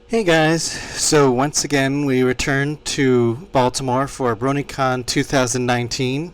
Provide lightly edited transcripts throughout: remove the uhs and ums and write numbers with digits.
Hey guys, so once again we returned to Baltimore for Bronycon 2019.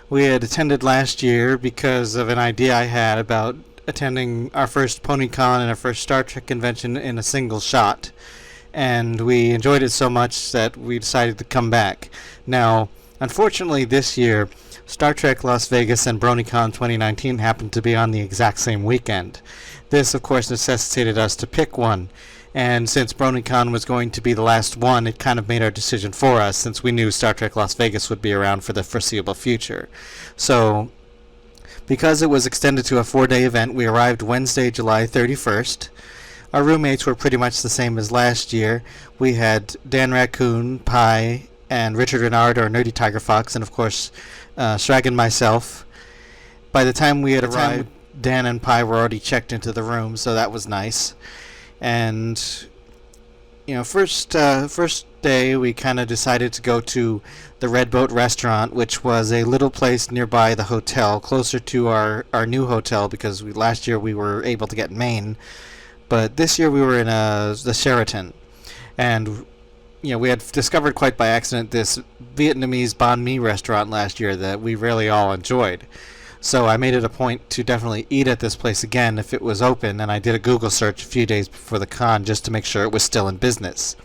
We had attended last year because of an idea I had about attending our first PonyCon and our first Star Trek convention in a single shot. And we enjoyed it so much that we decided to come back. Now, unfortunately this year, Star Trek Las Vegas and Bronycon 2019 happened to be on the exact same weekend. This, of course, necessitated us to pick one. And since Bronycon was going to be the last one, it kind of made our decision for us, since we knew Star Trek Las Vegas would be around for the foreseeable future. So, because it was extended to a 4-day event, we arrived Wednesday, July 31st. Our roommates were pretty much the same as last year. We had Dan Raccoon, Pye, and Richard Renard, or Nerdytigerfox, and of course, Shrag and myself. By the time we had arrived, Dan and Pye were already checked into the room, so that was nice. And first day we kind of decided to go to the Red Boat restaurant, which was a little place nearby the hotel, closer to our new hotel, because last year we were able to get Maine, but this year we were in the Sheraton. And we had discovered quite by accident this Vietnamese banh mi restaurant last year that we really all enjoyed. So I made it a point to definitely eat at this place again if it was open, and I did a Google search a few days before the con just to make sure it was still in business.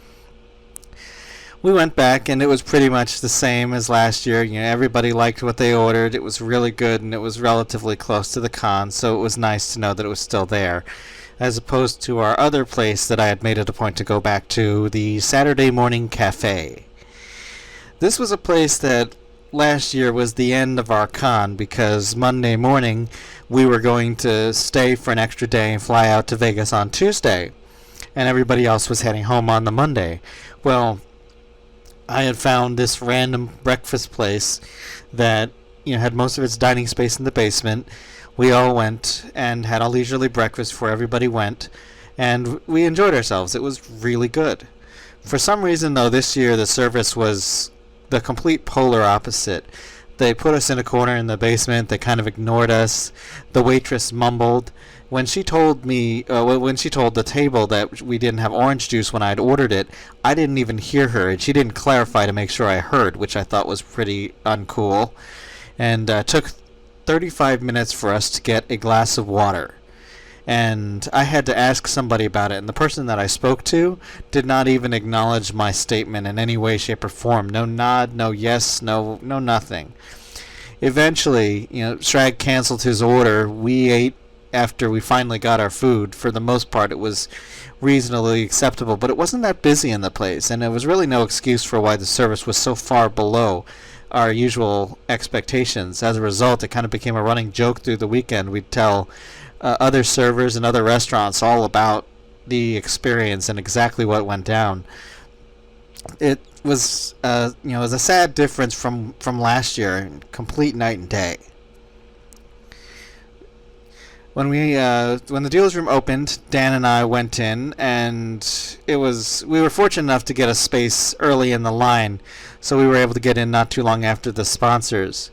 We went back, and it was pretty much the same as last year. Everybody liked what they ordered. It was really good, and it was relatively close to the con, so it was nice to know that it was still there, as opposed to our other place that I had made it a point to go back to, the Saturday Morning Cafe. This was a place that last year was the end of our con, because Monday morning we were going to stay for an extra day and fly out to Vegas on Tuesday, and everybody else was heading home on the Monday. Well, I had found this random breakfast place that had most of its dining space in the basement. We all went and had a leisurely breakfast before everybody went, and we enjoyed ourselves. It was really good. For some reason, though, this year the service was the complete polar opposite. They put us in a corner in the basement. They kind of ignored us. The waitress mumbled. When she told the table that we didn't have orange juice when I'd ordered it, I didn't even hear her, and she didn't clarify to make sure I heard, which I thought was pretty uncool. And took 35 minutes for us to get a glass of water. And I had to ask somebody about it, and the person that I spoke to did not even acknowledge my statement in any way, shape, or form. No nod, no yes, no nothing. Eventually, Shrag canceled his order. We ate after we finally got our food. For the most part, it was reasonably acceptable, but it wasn't that busy in the place, and there was really no excuse for why the service was so far below our usual expectations. As a result, it kind of became a running joke through the weekend. We'd tell other servers and other restaurants all about the experience and exactly what went down. It was, it was a sad difference from last year, complete night and day. When the dealer's room opened, Dan and I went in, and we were fortunate enough to get a space early in the line, so we were able to get in not too long after the sponsors.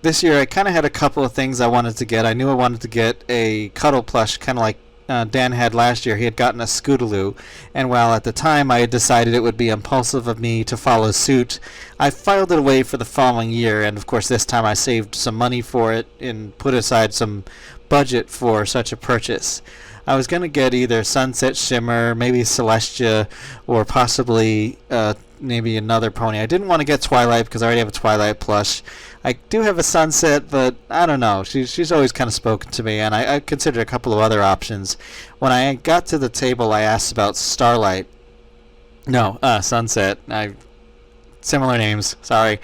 This year I kind of had a couple of things I wanted to get. I knew I wanted to get a cuddle plush, kind of like Dan had last year. He had gotten a Scootaloo, and while at the time I had decided it would be impulsive of me to follow suit, I filed it away for the following year, and of course this time I saved some money for it and put aside some budget for such a purchase. I was going to get either Sunset Shimmer, maybe Celestia, or possibly maybe another pony. I didn't want to get Twilight because I already have a Twilight plush. I do have a Sunset, but I don't know. She's always kind of spoken to me, and I considered a couple of other options. When I got to the table, I asked about Starlight. No, Sunset. Similar names, sorry.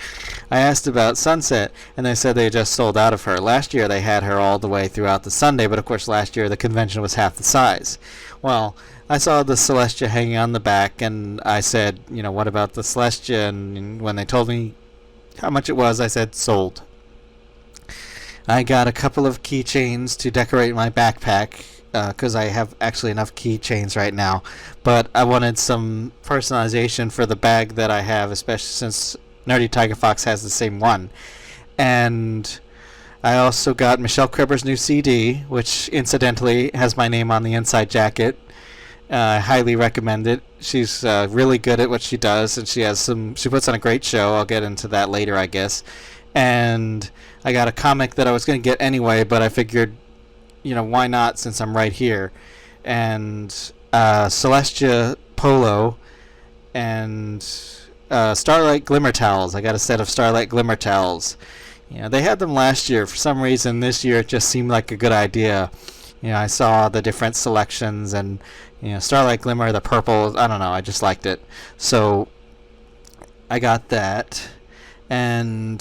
I asked about Sunset, and they said they had just sold out of her. Last year they had her all the way throughout the Sunday, but of course last year the convention was half the size. Well, I saw the Celestia hanging on the back, and I said, what about the Celestia? And when they told me how much it was, I said, sold. I got a couple of keychains to decorate my backpack, because I have actually enough keychains right now, but I wanted some personalization for the bag that I have, especially since Nerdytigerfox has the same one. And I also got Michelle Kreber's new CD, which incidentally has my name on the inside jacket. I highly recommend it. She's really good at what she does, and she puts on a great show. I'll get into that later, I guess. And I got a comic that I was going to get anyway, but I figured, why not since I'm right here. And Celestia Polo and Starlight Glimmer Towels. I got a set of Starlight Glimmer Towels. They had them last year. For some reason, this year it just seemed like a good idea. I saw the different selections and, Starlight Glimmer, the purple, I don't know, I just liked it. So I got that. And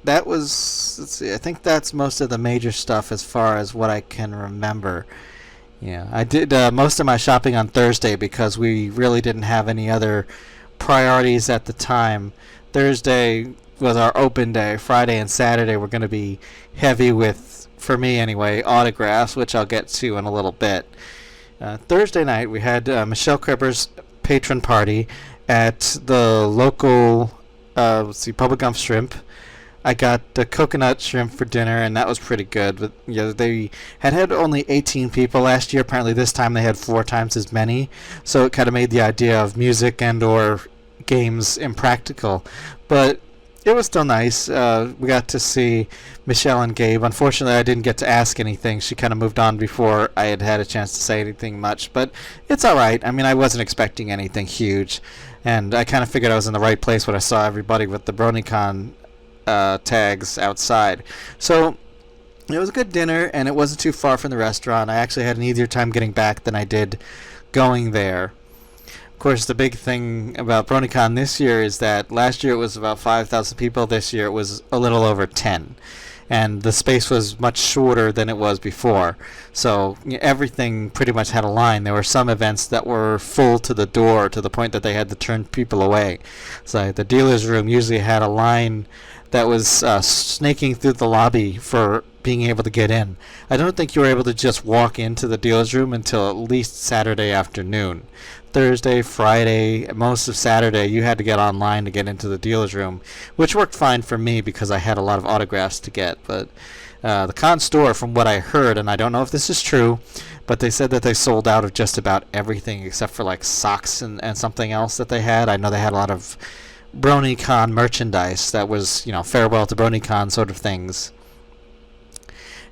that was, let's see, I think that's most of the major stuff as far as what I can remember. I did most of my shopping on Thursday because we really didn't have any other priorities at the time. Thursday was our open day. Friday and Saturday were going to be heavy with, for me anyway, autographs, which I'll get to in a little bit. Thursday night we had Michelle Kreber's patron party at the local Bubblegum Shrimp. I got the coconut shrimp for dinner, and that was pretty good. But they had only 18 people last year. Apparently this time they had 4 times as many, so it kind of made the idea of music and or games impractical. But it was still nice. We got to see Michelle and Gabe. Unfortunately, I didn't get to ask anything. She kind of moved on before I had a chance to say anything much. But it's all right. I mean, I wasn't expecting anything huge. And I kind of figured I was in the right place when I saw everybody with the Bronycon tags outside. So it was a good dinner, and it wasn't too far from the restaurant. I actually had an easier time getting back than I did going there. Of course, the big thing about Bronycon this year is that last year it was about 5,000 people. This year it was a little over 10. And the space was much shorter than it was before. So everything pretty much had a line. There were some events that were full to the door to the point that they had to turn people away. So the dealer's room usually had a line that was snaking through the lobby for being able to get in. I don't think you were able to just walk into the dealer's room until at least Saturday afternoon. Thursday, Friday, most of Saturday, you had to get online to get into the dealer's room, which worked fine for me because I had a lot of autographs to get. But the con store, from what I heard, and I don't know if this is true, but they said that they sold out of just about everything except for like socks and something else that they had. I know they had a lot of Bronycon merchandise that was, farewell to Bronycon sort of things.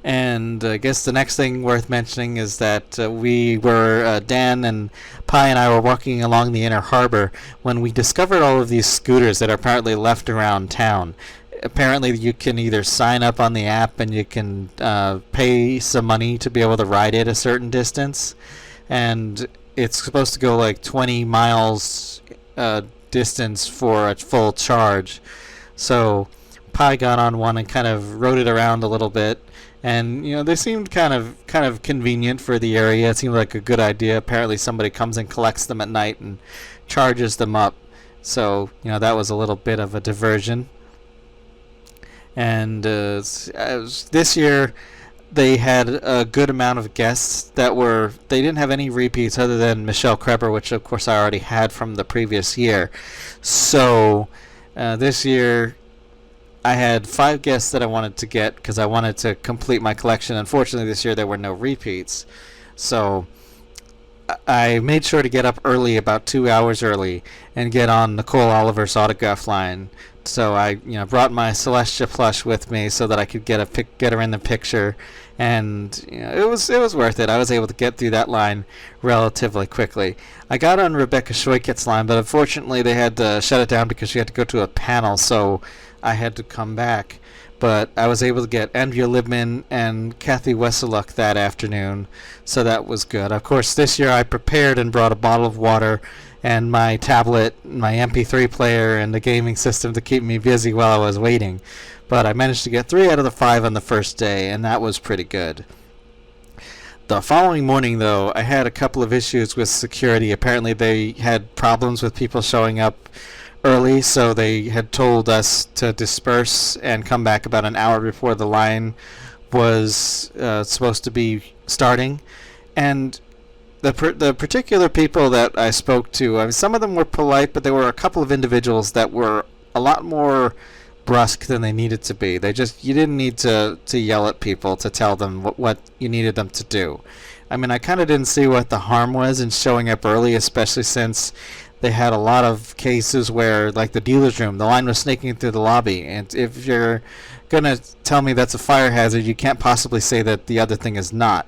And I guess the next thing worth mentioning is that we were, Dan and Pye and I were walking along the inner harbor when we discovered all of these scooters that are apparently left around town. Apparently you can either sign up on the app and you can pay some money to be able to ride it a certain distance. And it's supposed to go like 20 miles distance for a full charge. So Pye got on one and kind of rode it around a little bit. And they seemed kind of convenient for the area. It seemed like a good idea. Apparently somebody comes and collects them at night and charges them up. So that was a little bit of a diversion. And this year they had a good amount of guests they didn't have any repeats other than Michelle Kreber, which of course I already had from the previous year. So this year I had 5 guests that I wanted to get because I wanted to complete my collection. Unfortunately, this year there were no repeats. So I made sure to get up early, about 2 hours early, and get on Nicole Oliver's autograph line. So I brought my Celestia plush with me so that I could get her in the picture. And it was worth it. I was able to get through that line relatively quickly. I got on Rebecca Schweiket's line, but unfortunately they had to shut it down because she had to go to a panel, so I had to come back. But I was able to get Andrea Libman and Kathy Wesseluk that afternoon, so that was good. Of course, this year I prepared and brought a bottle of water and my tablet, my MP3 player, and the gaming system to keep me busy while I was waiting. But I managed to get 3 out of the 5 on the first day, and that was pretty good. The following morning, though, I had a couple of issues with security. Apparently they had problems with people showing up early, so they had told us to disperse and come back about an hour before the line was supposed to be starting. And the particular people that I spoke to, I mean, some of them were polite, but there were a couple of individuals that were a lot more brusque than they needed to be. You didn't need to yell at people to tell them what you needed them to do. I mean, I kind of didn't see what the harm was in showing up early, especially since they had a lot of cases where, like the dealer's room, the line was snaking through the lobby. And if you're going to tell me that's a fire hazard, you can't possibly say that the other thing is not.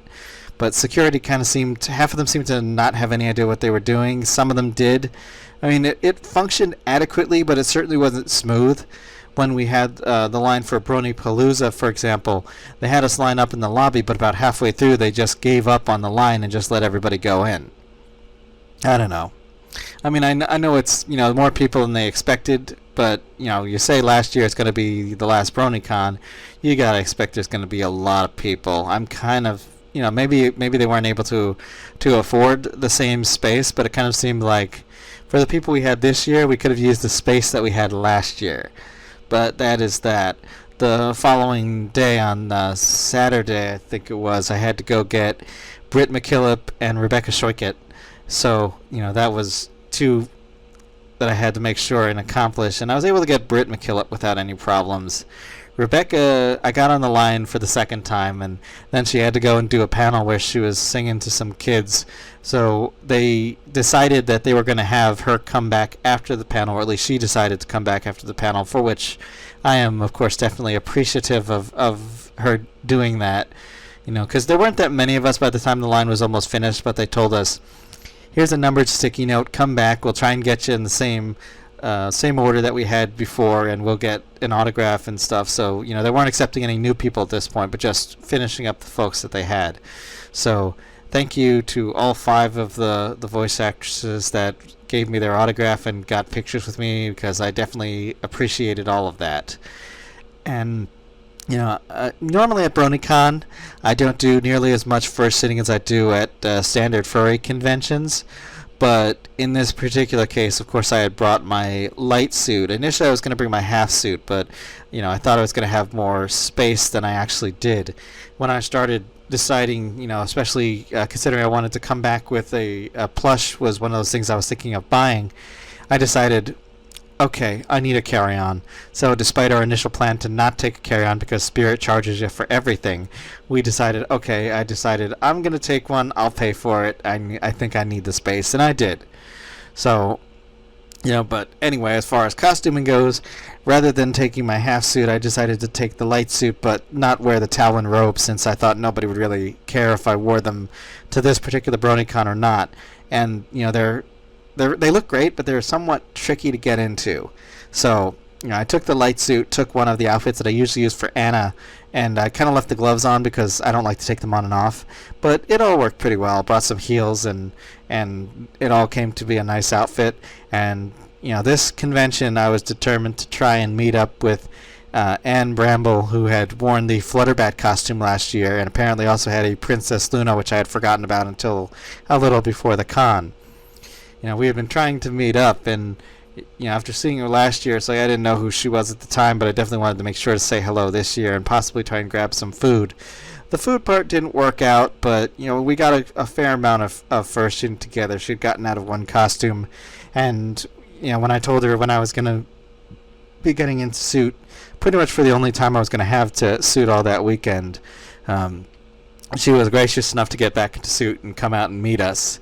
But security kind of seemed, half of them seemed to not have any idea what they were doing. Some of them did. I mean, it functioned adequately, but it certainly wasn't smooth. When we had the line for Bronypalooza, for example, they had us line up in the lobby, but about halfway through they just gave up on the line and just let everybody go in. I don't know. I mean, I know it's, more people than they expected, but, you say last year it's going to be the last Bronycon, you got to expect there's going to be a lot of people. I'm kind of, maybe they weren't able to afford the same space, but it kind of seemed like for the people we had this year, we could have used the space that we had last year. But that is that. The following day, on Saturday, I think it was, I had to go get Britt McKillop and Rebecca Schoikert. So, that was two that I had to make sure and accomplish. And I was able to get Britt McKillop without any problems. Rebecca, I got on the line for the second time, and then she had to go and do a panel where she was singing to some kids. So they decided that they were going to have her come back after the panel, or at least she decided to come back after the panel, for which I am, of course, definitely appreciative of her doing that. Because there weren't that many of us by the time the line was almost finished, but they told us, here's a numbered sticky note, come back, we'll try and get you in the same order that we had before, and we'll get an autograph and stuff. So, they weren't accepting any new people at this point, but just finishing up the folks that they had. So, thank you to all 5 of the voice actresses that gave me their autograph and got pictures with me, because I definitely appreciated all of that. And, normally at Bronycon, I don't do nearly as much first sitting as I do at standard furry conventions. But in this particular case, of course, I had brought my light suit. Initially, I was going to bring my half suit, but, I thought I was going to have more space than I actually did. When I started deciding, especially considering I wanted to come back with a plush was one of those things I was thinking of buying, I decided, okay, I need a carry-on. So despite our initial plan to not take a carry-on because Spirit charges you for everything, I decided I'm going to take one, I'll pay for it, I think I need the space, and I did. So, but anyway, as far as costuming goes, rather than taking my half suit, I decided to take the light suit, but not wear the Talon robe, since I thought nobody would really care if I wore them to this particular Bronycon or not. And, they look great, but they're somewhat tricky to get into. So, I took the light suit, took one of the outfits that I usually use for Anna, and I kind of left the gloves on because I don't like to take them on and off. But it all worked pretty well. Brought some heels, and it all came to be a nice outfit. And, this convention, I was determined to try and meet up with Anne Bramble, who had worn the Flutterbat costume last year, and apparently also had a Princess Luna, which I had forgotten about until a little before the con. We had been trying to meet up, and after seeing her last year, I didn't know who she was at the time, but I definitely wanted to make sure to say hello this year and possibly try and grab some food. The food part didn't work out, but we got a fair amount of first shooting together. She'd gotten out of one costume, and when I told her when I was going to be getting into suit, pretty much for the only time I was going to have to suit all that weekend, she was gracious enough to get back into suit and come out and meet us.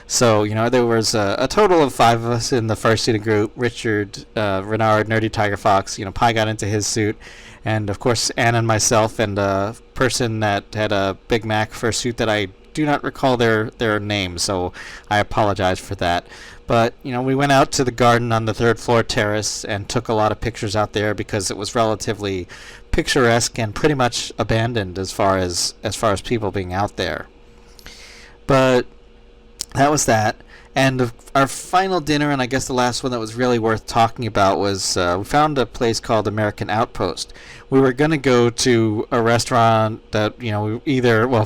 So, there was a total of 5 of us in the first seated group. Richard Renard, Nerdytigerfox, Pye got into his suit. And, of course, Anna and myself and a person that had a Big Mac fursuit that I do not recall their name, so I apologize for that. But, we went out to the garden on the 3rd floor terrace and took a lot of pictures out there because it was relatively picturesque and pretty much abandoned as far as people being out there. But that was that. And our final dinner, and I guess the last one that was really worth talking about, was we found a place called American Outpost. We were going to go to a restaurant that,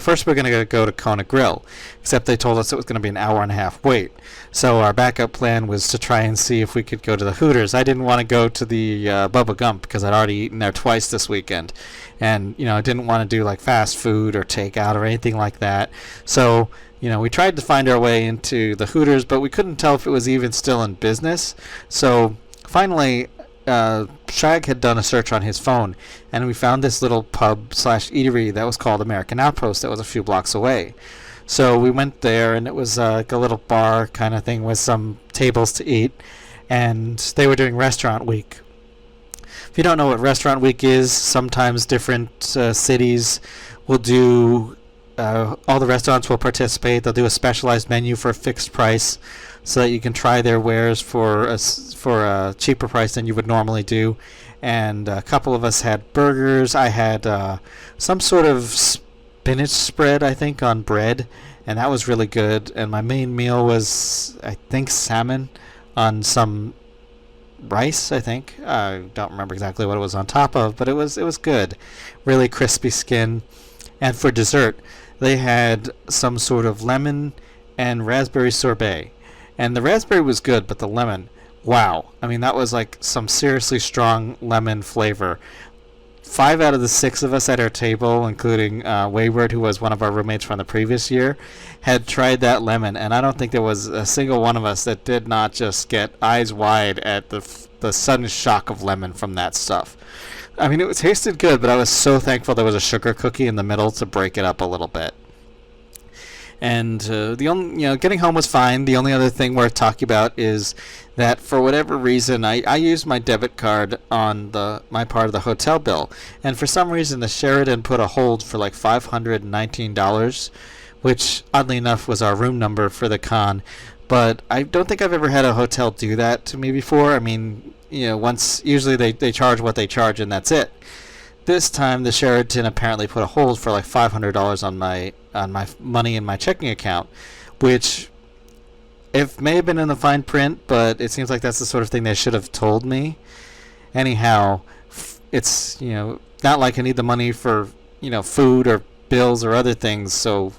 first we were going to go to Kona Grill, except they told us it was going to be an hour and a half wait. So our backup plan was to try and see if we could go to the Hooters. I didn't want to go to the Bubba Gump because I'd already eaten there twice this weekend. And, I didn't want to do like fast food or takeout or anything like that. So, we tried to find our way into the Hooters, but we couldn't tell if it was even still in business. So finally, Shag had done a search on his phone, and we found this little pub/eatery that was called American Outpost that was a few blocks away. So we went there, and it was like a little bar kind of thing with some tables to eat, and they were doing Restaurant Week. If you don't know what Restaurant Week is, sometimes different cities will do, all the restaurants will participate. They'll do a specialized menu for a fixed price so that you can try their wares for a cheaper price than you would normally do. And a couple of us had burgers. I had some sort of spinach spread, I think, on bread, and that was really good. And my main meal was, I think, salmon on some rice, I think. I don't remember exactly what it was on top of, but it was good. Really crispy skin. And for dessert, they had some sort of lemon and raspberry sorbet. And the raspberry was good, but the lemon, wow. I mean, that was like some seriously strong lemon flavor. 5 out of the 6 of us at our table, including Wayward, who was one of our roommates from the previous year, had tried that lemon, and I don't think there was a single one of us that did not just get eyes wide at the sudden shock of lemon from that stuff. I mean, it tasted good, but I was so thankful there was a sugar cookie in the middle to break it up a little bit. And getting home was fine. The only other thing worth talking about is that for whatever reason, I used my debit card on my part of the hotel bill, and for some reason the Sheraton put a hold for like $519, which oddly enough was our room number for the con. But I don't think I've ever had a hotel do that to me before. I mean, usually they charge what they charge and that's it. This time the Sheraton apparently put a hold for like $500 on my money in my checking account, which it may have been in the fine print, but it seems like that's the sort of thing they should have told me. Anyhow, it's not like I need the money for food or bills or other things, so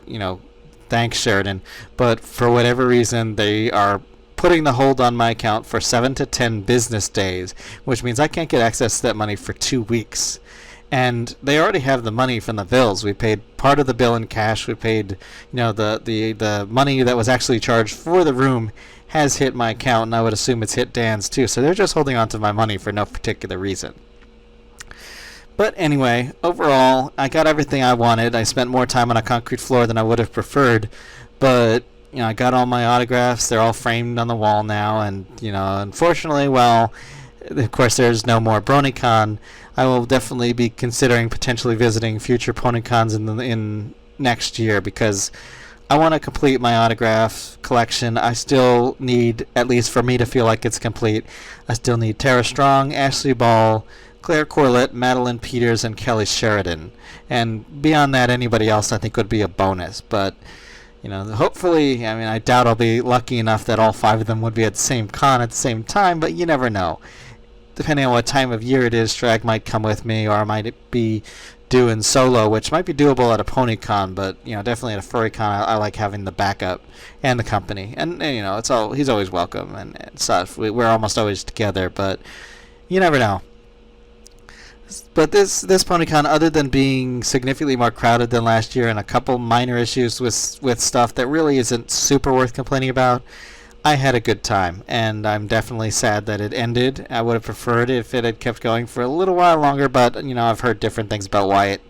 thanks Sheraton, but for whatever reason they are putting the hold on my account for 7 to 10 business days, which means I can't get access to that money for 2 weeks. And they already have the money from the bills. We paid part of the bill in cash. We paid, the money that was actually charged for the room has hit my account, and I would assume it's hit Dan's too. So they're just holding on to my money for no particular reason. But anyway, overall, I got everything I wanted. I spent more time on a concrete floor than I would have preferred, but I got all my autographs. They're all framed on the wall now, and unfortunately, well, of course, there's no more Bronycon. I will definitely be considering potentially visiting future Ponycons in next year because I want to complete my autograph collection. I still need, at least for me to feel like it's complete, I still need Tara Strong, Ashley Ball, Claire Corlett, Madeline Peters, and Kelly Sheridan. And beyond that, anybody else I think would be a bonus. But hopefully, I doubt I'll be lucky enough that all 5 of them would be at the same con at the same time, but you never know. Depending on what time of year it is, Strag might come with me, or I might be doing solo, which might be doable at a PonyCon, but definitely at a FurryCon, I like having the backup and the company, and he's always welcome and stuff. We're almost always together, but you never know. But this PonyCon, other than being significantly more crowded than last year and a couple minor issues with stuff that really isn't super worth complaining about, I had a good time, and I'm definitely sad that it ended. I would have preferred if it had kept going for a little while longer, but I've heard different things about why it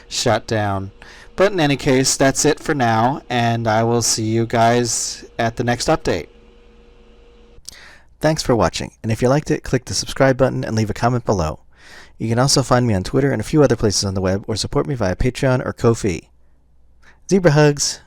shut down. But in any case, that's it for now, and I will see you guys at the next update. Thanks for watching, and if you liked it, click the subscribe button and leave a comment below. You can also find me on Twitter and a few other places on the web, or support me via Patreon or Ko-fi. Zebra hugs!